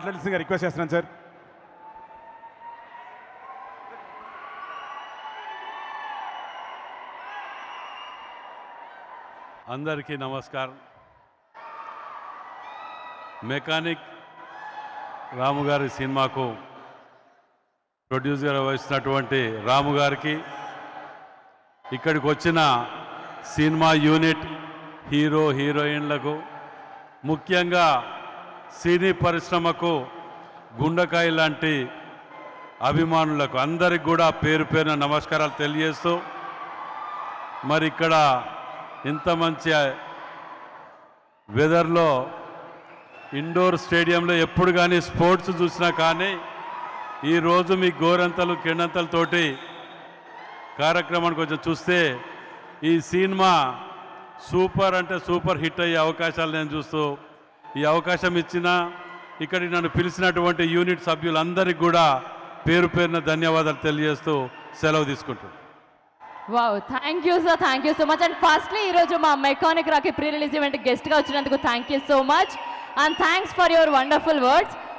మాట్లాడాల్సిందిగా రిక్వెస్ట్ చేస్తున్నాను సార్. అందరికీ నమస్కారం. మెకానిక్ రాము గారి సినిమాకు ప్రొడ్యూసర్ వహిస్తున్నటువంటి రాము గారికి, ఇక్కడికి వచ్చిన సినిమా యూనిట్ హీరో హీరోయిన్లకు, ముఖ్యంగా సినీ పరిశ్రమకు గుండెకాయ లాంటి అభిమానులకు అందరికి కూడా పేరు పేరున నమస్కారాలు తెలియజేస్తూ, మరి ఇక్కడ ఇంత మంచి వెదర్లో ఇండోర్ స్టేడియంలో ఎప్పుడు కానీ స్పోర్ట్స్ చూసినా కానీ ఈరోజు మీ గోరంతలు కిండంతలతోటి కార్యక్రమాన్ని కొంచెం చూస్తే ఈ సినిమా సూపర్ అంటే సూపర్ హిట్ అయ్యే అవకాశాలు నేను చూస్తూ, ఈ అవకాశం ఇచ్చిన ఇక్కడికి నన్ను పిలిచినటువంటి యూనిట్ సభ్యులందరికీ కూడా పేరు పేరున ధన్యవాదాలు తెలియజేస్తూ సెలవు తీసుకుంటున్నాను. Wow, thank you sir, thank you so much. And firstly ఈరోజు మా mechanic Rocky pre release event గెస్ట్గా వచ్చినందుకు thank you so much and thanks for your wonderful words.